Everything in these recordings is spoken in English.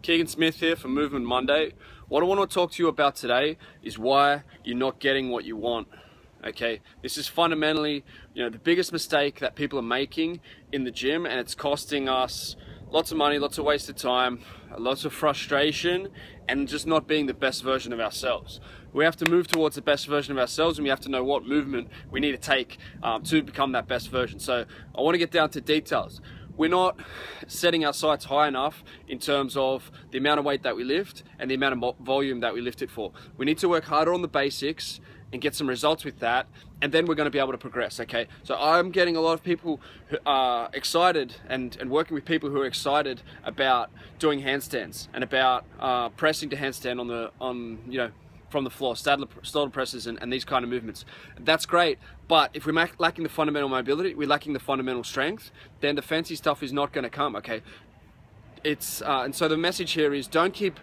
Keegan Smith here for Movement Monday. What I want to talk to you about today is why you're not getting what you want. Okay, this is fundamentally, the biggest mistake that people are making in the gym, and it's costing us lots of money, lots of wasted time, lots of frustration, and just not being the best version of ourselves. We have to move towards the best version of ourselves, and we have to know what movement we need to take to become that best version. So I want to get down to details. We're not setting our sights high enough in terms of the amount of weight that we lift and the amount of volume that we lift it for. We need to work harder on the basics and get some results with that, and then we're going to be able to progress. Okay, so I'm getting a lot of people who are excited and working with people who are excited about doing handstands and about pressing to handstand from the floor, startle presses and these kind of movements. That's great, but if we're lacking the fundamental mobility, we're lacking the fundamental strength, then the fancy stuff is not going to come. Okay, and so the message here is, don't keep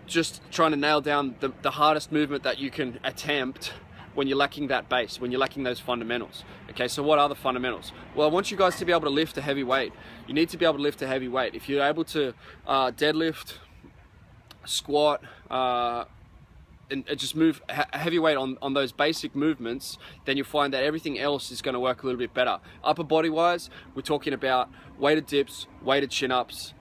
just trying to nail down the hardest movement that you can attempt when you're lacking that base, when you're lacking those fundamentals. Okay, so what are the fundamentals? Well, I want you guys to be able to lift a heavy weight. You need to be able to lift a heavy weight. If you're able to deadlift, squat, and just move a heavy weight on those basic movements, then you'll find that everything else is going to work a little bit better. Upper body wise, we're talking about weighted dips, weighted chin-ups,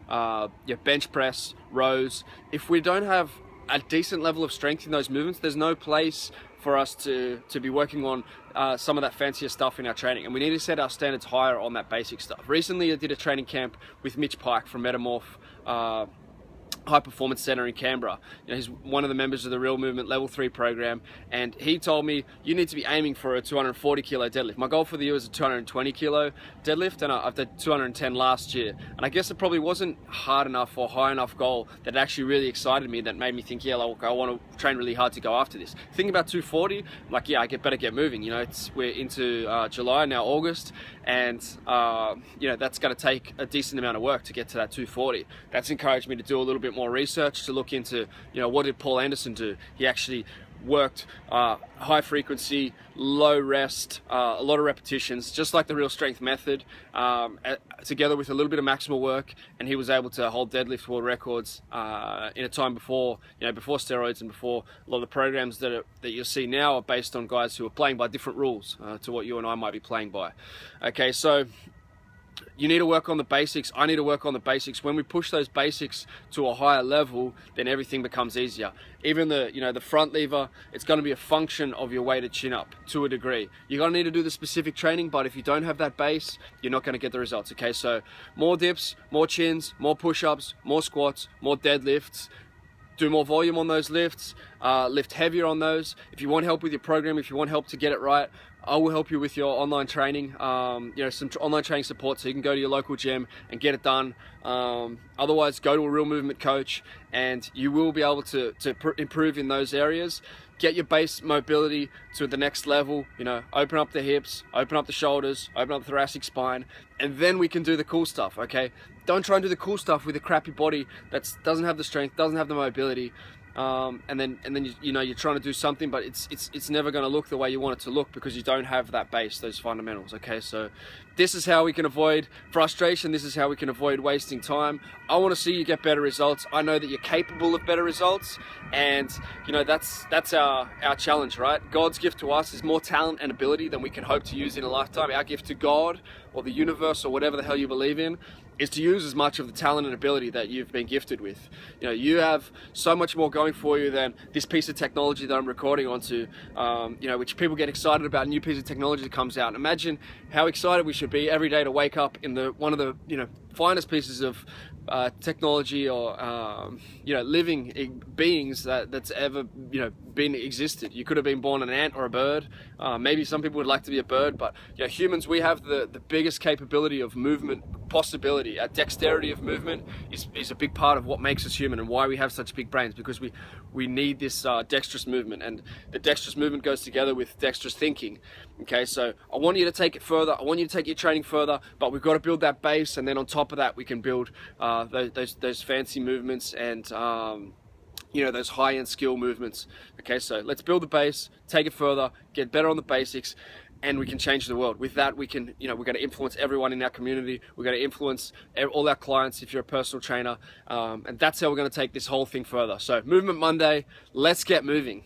bench press, rows. If we don't have a decent level of strength in those movements, there's no place for us to be working on some of that fancier stuff in our training, and we need to set our standards higher on that basic stuff. Recently I did a training camp with Mitch Pike from Metamorph High Performance Center in Canberra. He's one of the members of the Real Movement Level 3 program, and he told me you need to be aiming for a 240 kilo deadlift. My goal for the year was a 220 kilo deadlift, and I've done 210 last year. And I guess it probably wasn't hard enough or high enough goal that actually really excited me, that made me think, yeah, I want to train really hard to go after this. Thinking about 240, I'm like, yeah, I better get moving. We're into July, now August, and that's going to take a decent amount of work to get to that 240. That's encouraged me to do a little bit more research, to look into, what did Paul Anderson do. He actually worked high frequency, low rest, a lot of repetitions, just like the Real Strength method, together with a little bit of maximal work, and he was able to hold deadlift world records in a time before steroids, and before a lot of the programs that you'll see now are based on guys who are playing by different rules to what you and I might be playing by. Okay, so you need to work on the basics. I need to work on the basics. When we push those basics to a higher level, then everything becomes easier. Even the front lever, it's going to be a function of your weighted chin up to a degree. You're going to need to do the specific training, but if you don't have that base, you're not going to get the results. Okay, so more dips, more chins, more push-ups, more squats, more deadlifts. Do more volume on those lifts, lift heavier on those. If you want help with your program, if you want help to get it right, I will help you with your online training, some online training support, so you can go to your local gym and get it done. Otherwise, go to a Real Movement coach, and you will be able to improve in those areas. Get your base mobility to the next level, open up the hips, open up the shoulders, open up the thoracic spine, and then we can do the cool stuff, okay? Don't try and do the cool stuff with a crappy body that doesn't have the strength, doesn't have the mobility, and then you're trying to do something, but it's never going to look the way you want it to look, because you don't have that base, those fundamentals. Okay, so this is how we can avoid frustration. This is how we can avoid wasting time. I want to see you get better results. I know that you're capable of better results, and that's our challenge, right? God's gift to us is more talent and ability than we can hope to use in a lifetime. Our gift to God, or the universe, or whatever the hell you believe in, is to use as much of the talent and ability that you've been gifted with. You have so much more going for you than this piece of technology that I'm recording onto, which people get excited about, a new piece of technology that comes out. Imagine how excited we should be every day to wake up in one of the finest pieces of technology or living beings that's ever been existed. You could have been born an ant or a bird. Maybe some people would like to be a bird, but humans, we have the biggest capability of movement possibility. Our dexterity of movement is a big part of what makes us human, and why we have such big brains, because we need this dexterous movement, and the dexterous movement goes together with dexterous thinking. Okay, so I want you to take it further. I want you to take your training further, but we've got to build that base, and then on top of that we can build those fancy movements and those high-end skill movements. Okay, so let's build the base, take it further, get better on the basics, and we can change the world. With that, we can, we're going to influence everyone in our community. We're going to influence all our clients if you're a personal trainer. And that's how we're going to take this whole thing further. So Movement Monday, let's get moving.